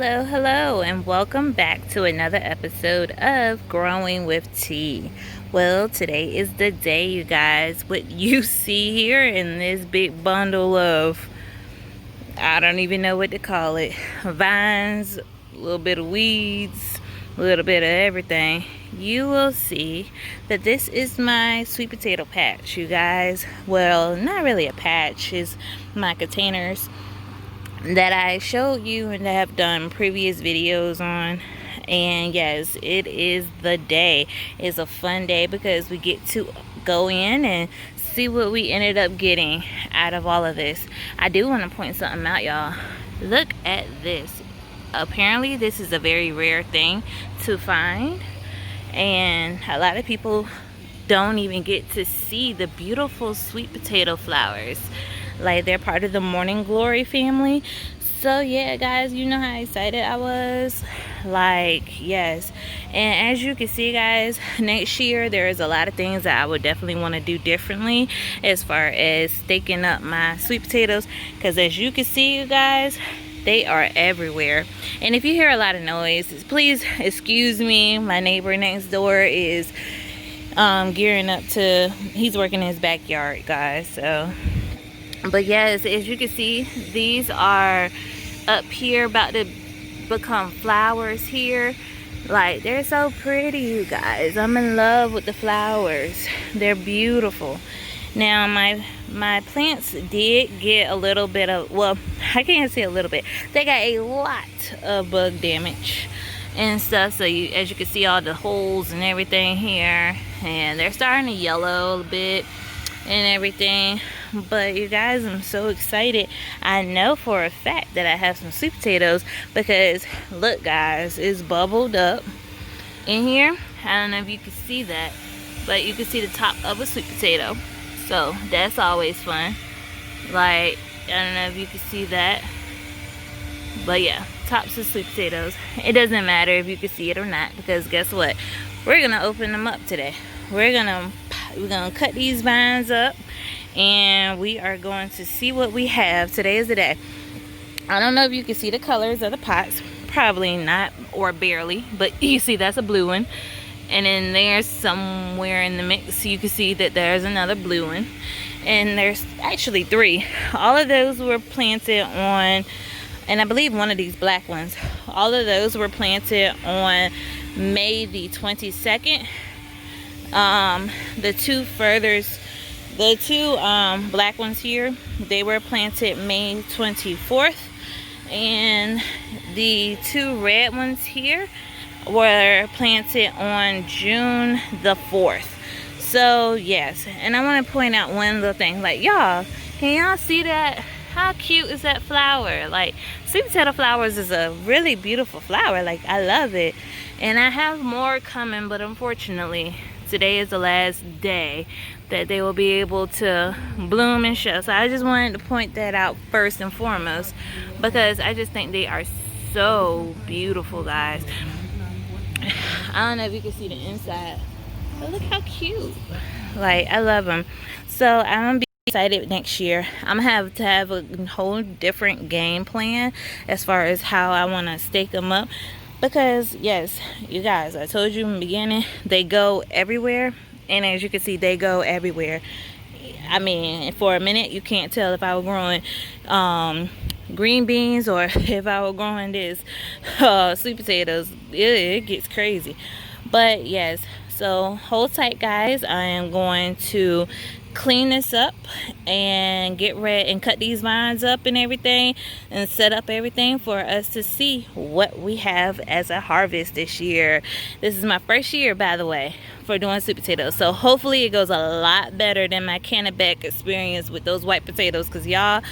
Hello, hello, and welcome back to another episode of Growing with T. Well, today is the day, you guys. What you see here in this big bundle of, I don't even know what to call it, vines, a little bit of weeds, a little bit of everything. You will see that this is my sweet potato patch, you guys. Well, not really a patch, it's my containers that I showed you and that have done previous videos on. And yes, it is the day. It's a fun day because we get to go in and see what we ended up getting out of all of this. I do want to point something out, y'all. Look at this. Apparently this is a very rare thing to find, and a lot of people don't even get to see the beautiful sweet potato flowers. Like, they're part of the Morning Glory family. So yeah, guys, you know how excited I was. Like, yes. And as you can see, guys, next year there is a lot of things that I would definitely want to do differently as far as staking up my sweet potatoes, because as you can see, you guys, they are everywhere. And if you hear a lot of noise, please excuse me. My neighbor next door is gearing up to, he's working in his backyard, guys. So, but yes, as you can see, these are up here about to become flowers here. Like, they're so pretty, you guys. I'm in love with the flowers. They're beautiful. Now my plants did get a little bit of, well, I can't say a little bit, they got a lot of bug damage and stuff. So as you can see, all the holes and everything here, and they're starting to yellow a bit and everything. But you guys, I'm so excited. I know for a fact that I have some sweet potatoes because look, guys, it's bubbled up in here. I don't know if you can see that, but you can see the top of a sweet potato. So that's always fun. Like, I don't know if you can see that, but yeah, tops of sweet potatoes. It doesn't matter if you can see it or not, because guess what? We're gonna open them up today. We're gonna cut these vines up, and we are going to see what we have. Today is the day. I don't know if you can see the colors of the pots. Probably not, or barely, but you see that's a blue one. And then there's somewhere in the mix, you can see that there's another blue one. And there's actually three. All of those were planted on, and I believe one of these black ones, all of those were planted on May the 22nd. The two black ones here, they were planted May 24th. And the two red ones here were planted on June the 4th. So yes, and I want to point out one little thing. Like, y'all, can y'all see that? How cute is that flower? Like, sweet potato flowers is a really beautiful flower. Like, I love it. And I have more coming, but unfortunately today is the last day that they will be able to bloom and show. So I just wanted to point that out first and foremost, because I just think they are so beautiful, guys. I don't know if you can see the inside, but look how cute. Like, I love them. So I'm gonna be excited next year. I'm gonna have to have a whole different game plan as far as how I want to stake them up, because yes, you guys, I told you in the beginning, they go everywhere. And as you can see, they go everywhere. I mean, for a minute you can't tell if I were growing green beans or if I were growing this sweet potatoes. It gets crazy. But yes, so hold tight, guys. I am going to clean this up and get ready and cut these vines up and everything, and set up everything for us to see what we have as a harvest this year. This is my first year, by the way, for doing sweet potatoes, so hopefully it goes a lot better than my Kennebec experience with those white potatoes, because y'all,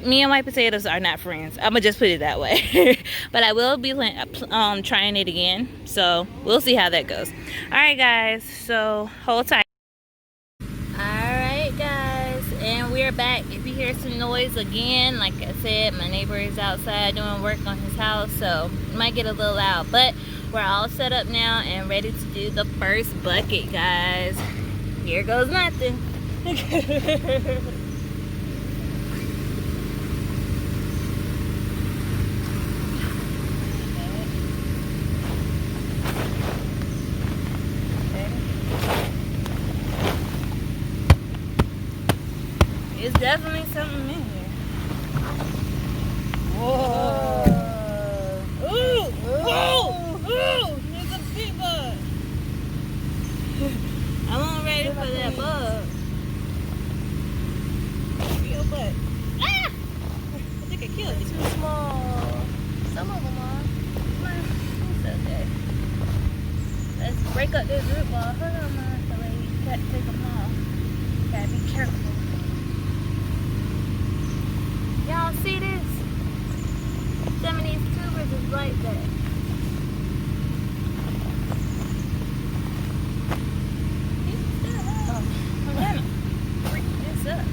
me and white potatoes are not friends. I'm gonna just put it that way. But I will be trying it again, so we'll see how that goes. All right, guys, so hold tight. Alright, guys, and we're back. If you hear some noise again, like I said, my neighbor is outside doing work on his house, so it might get a little loud, but we're all set up now and ready to do the first bucket, guys. Here goes nothing. break up this root ball. Hold on, my lady. Gotta take them off. Gotta be careful. Y'all see this? Some of these tubers is like that. I'm gonna break this up.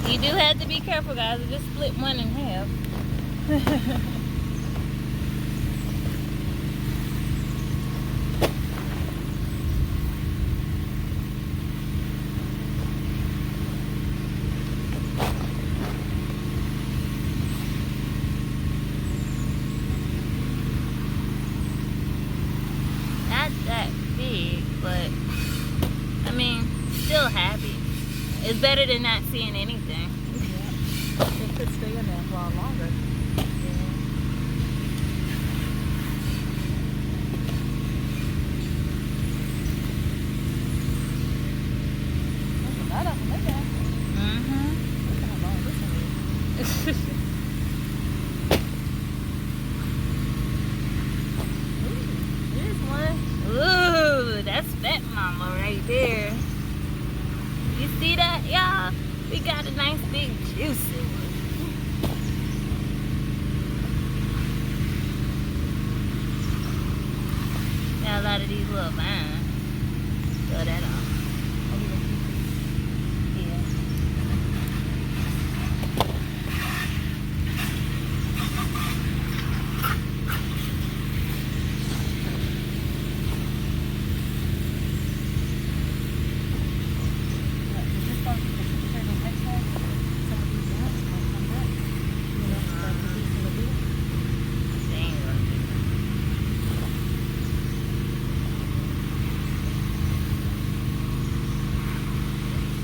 You do have to be careful, guys. I just split one in half. Not that big, but I mean, still happy. It's better than not seeing anything. Yeah. It could stay in there for a while longer. There's a lot of them like that. Look at how long this one is. This one. Ooh, that's Fat Mama right there. You see that, y'all? We got a nice big juicy one. Got a lot of these little vines. Throw that off. Yeah.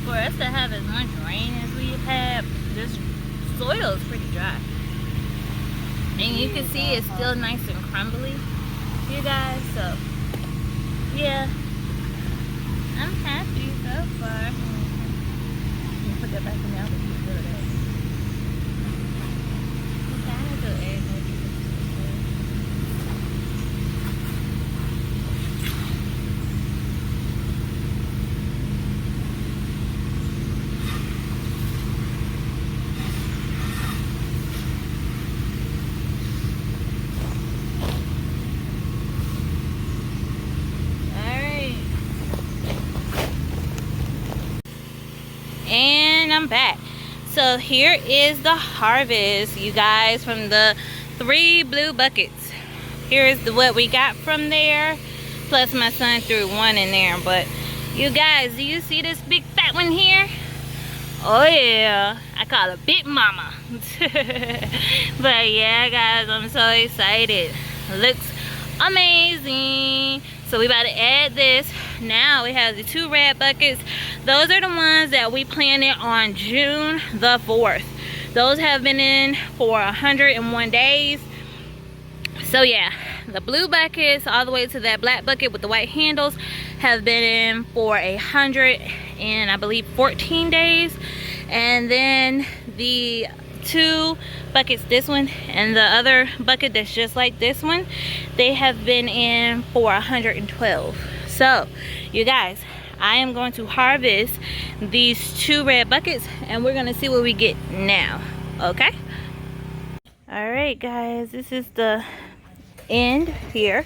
For us to have as much rain as we have had, this soil is pretty dry. And you can see it's still nice and crumbly, you guys, so yeah. I'm happy so far. You put that back in there, but you put it out. I'm trying to do everything. And I'm back. So here is the harvest, you guys, from the 3 blue buckets. Here's what we got from there. Plus my son threw one in there. But you guys, do you see this big fat one here? Oh yeah, I call it Big Mama. But yeah, guys, I'm so excited. Looks amazing. So we about to add this. Now we have the 2 red buckets. Those are the ones that we planted on June the 4th. Those have been in for 101 days. So yeah, the blue buckets all the way to that black bucket with the white handles have been in for 100 and I believe 14 days. And then the 2 buckets, this one and the other bucket that's just like this one, they have been in for 112. So you guys, I am going to harvest these 2 red buckets and we're gonna see what we get now. Okay, all right guys, this is the end here.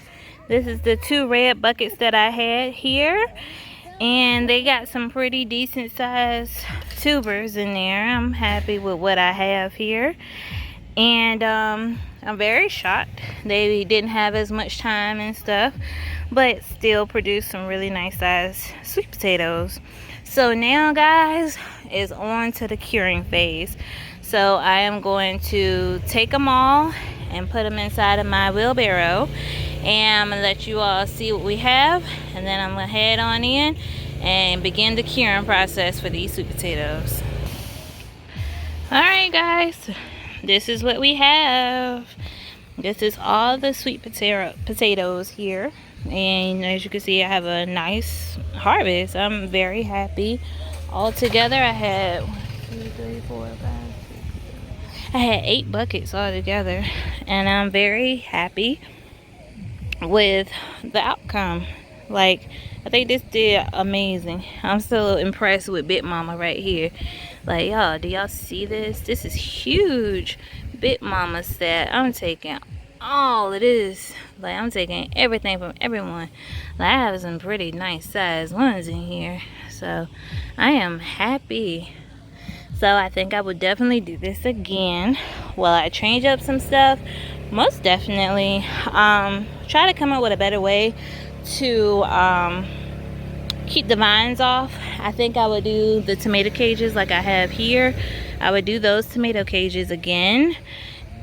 This is the 2 red buckets that I had here, and they got some pretty decent sized tubers in there. I'm happy with what I have here. And I'm very shocked they didn't have as much time and stuff, but still produced some really nice sized sweet potatoes. So now, guys, is on to the curing phase. So I am going to take them all and put them inside of my wheelbarrow, and I'm gonna let you all see what we have, and then I'm gonna head on in and begin the curing process for these sweet potatoes. Alright, guys, this is what we have. This is all the sweet potatoes here, and as you can see, I have a nice harvest. I'm very happy. Altogether, I had 1, 2, 3, 4, 5, 6, 7. I had 8 buckets altogether, and I'm very happy with the outcome. Like, I think this did amazing. I'm still impressed with Big Mama right here. Like, y'all, do y'all see this? This is huge. Big Mama said, I'm taking all of this. Like, I'm taking everything from everyone. Like, I have some pretty nice sized ones in here. So, I am happy. So, I think I would definitely do this again. While I change up some stuff, most definitely try to come up with a better way to keep the vines off. I think I would do the tomato cages like I have here. I would do those tomato cages again,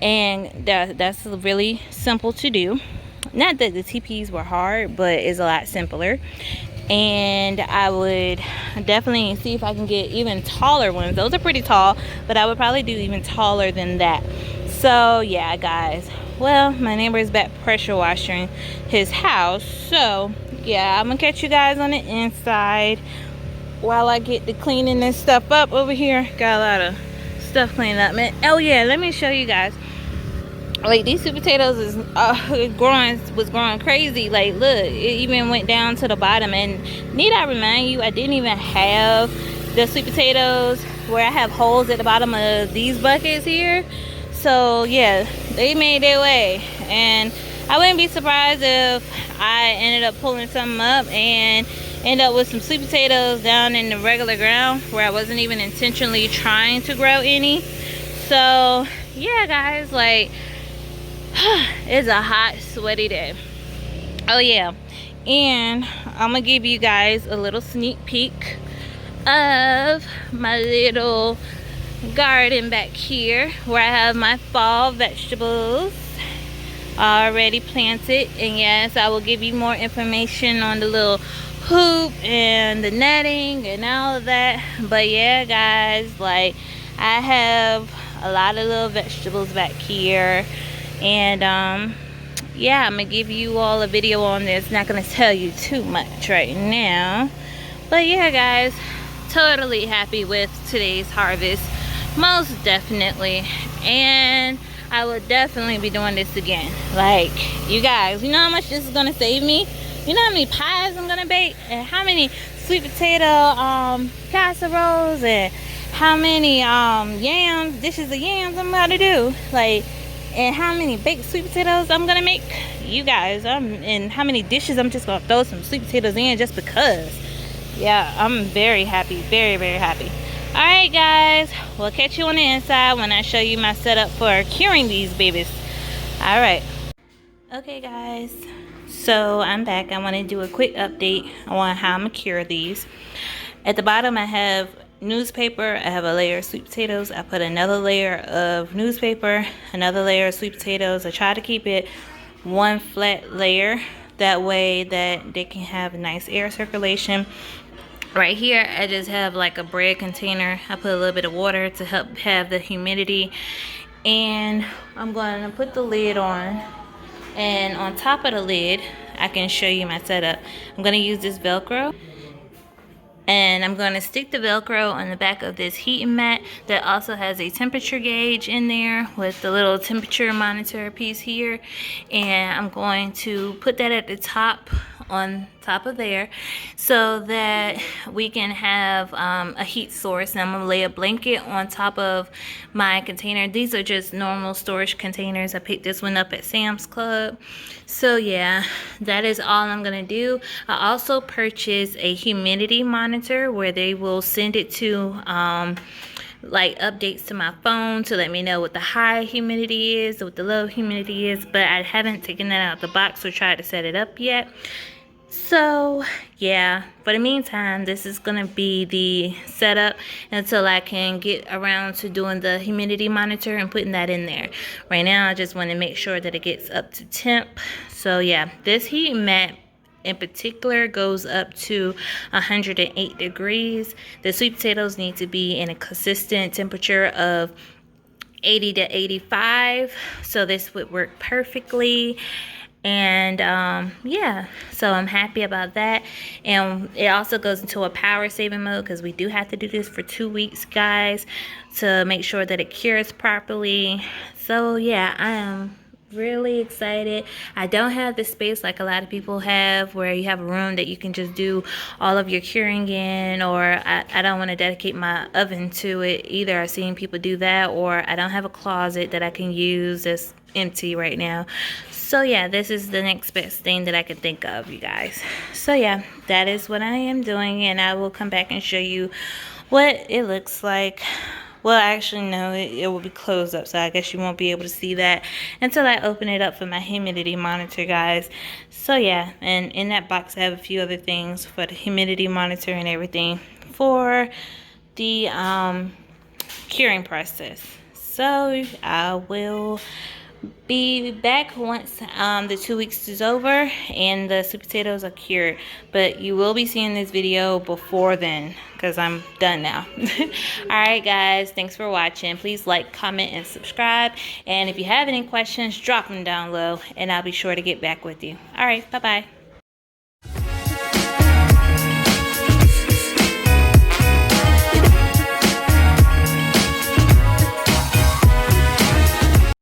and that's really simple to do. Not that the TPs were hard, but it's a lot simpler. And I would definitely see if I can get even taller ones. Those are pretty tall, but I would probably do even taller than that. So yeah, guys, well, my neighbor is back pressure washing his house, so yeah, I'm gonna catch you guys on the inside while I get the cleaning this stuff up over here. Got a lot of stuff cleaning up, man. Oh yeah, let me show you guys. Like, these sweet potatoes is was growing crazy. Like, look, it even went down to the bottom. And need I remind you, I didn't even have the sweet potatoes where I have holes at the bottom of these buckets here. So yeah, they made their way, and I wouldn't be surprised if I ended up pulling something up and end up with some sweet potatoes down in the regular ground where I wasn't even intentionally trying to grow any. So yeah, guys, like, it's a hot, sweaty day. Oh yeah, and I'm gonna give you guys a little sneak peek of my little garden back here where I have my fall vegetables already planted. And yes, I will give you more information on the little hoop and the netting and all of that. But yeah, guys, like, I have a lot of little vegetables back here, and yeah, I'm gonna give you all a video on this. Not gonna tell you too much right now, but yeah, guys, totally happy with today's harvest, most definitely. And I will definitely be doing this again. Like, you guys, you know how much this is gonna save me? You know how many pies I'm gonna bake, and how many sweet potato casseroles, and how many dishes of yams I'm about to do, like, and how many baked sweet potatoes I'm gonna make, you guys, and how many dishes I'm just gonna throw some sweet potatoes in just because. Yeah, I'm very happy, very, very happy. All right, guys, we'll catch you on the inside when I show you my setup for curing these babies. All right. Okay, guys, so I'm back. I want to do a quick update on how I'm gonna cure these. At the bottom, I have newspaper. I have a layer of sweet potatoes. I put another layer of newspaper, another layer of sweet potatoes. I try to keep it one flat layer, that way that they can have nice air circulation. Right here, I just have like a bread container. I put a little bit of water to help have the humidity, and I'm going to put the lid on, and on top of the lid, I can show you my setup. I'm going to use this Velcro, and I'm going to stick the Velcro on the back of this heating mat that also has a temperature gauge in there with the little temperature monitor piece here. And I'm going to put that at the top, on top of there, so that we can have a heat source. And I'm going to lay a blanket on top of my container. These are just normal storage containers. I picked this one up at Sam's Club. So yeah, that is all I'm going to do. I also purchased a humidity monitor where they will send it to like updates to my phone to let me know what the high humidity is, what the low humidity is, but I haven't taken that out of the box or tried to set it up yet. So yeah, for the meantime, this is gonna be the setup until I can get around to doing the humidity monitor and putting that in there. Right now I just want to make sure that it gets up to temp. So yeah, this heat mat in particular goes up to 108 degrees. The sweet potatoes need to be in a consistent temperature of 80 to 85, so this would work perfectly. And yeah, so I'm happy about that. And it also goes into a power saving mode because we do have to do this for 2 weeks, guys, to make sure that it cures properly. So yeah, I am really excited. I don't have the space like a lot of people have where you have a room that you can just do all of your curing in, or I don't want to dedicate my oven to it either. I've seen people do that, or I don't have a closet that I can use that's empty right now. So yeah, this is the next best thing that I can think of, you guys. So yeah, that is what I am doing, and I will come back and show you what it looks like. Well, actually, no, it will be closed up, so I guess you won't be able to see that until I open it up for my humidity monitor, guys. So yeah, and in that box I have a few other things for the humidity monitor and everything for the curing process. So I will be back once the 2 weeks is over and the sweet potatoes are cured, but you will be seeing this video before then because I'm done now. Alright guys, thanks for watching. Please like, comment, and subscribe, and if you have any questions, drop them down low and I'll be sure to get back with you. Alright, bye bye.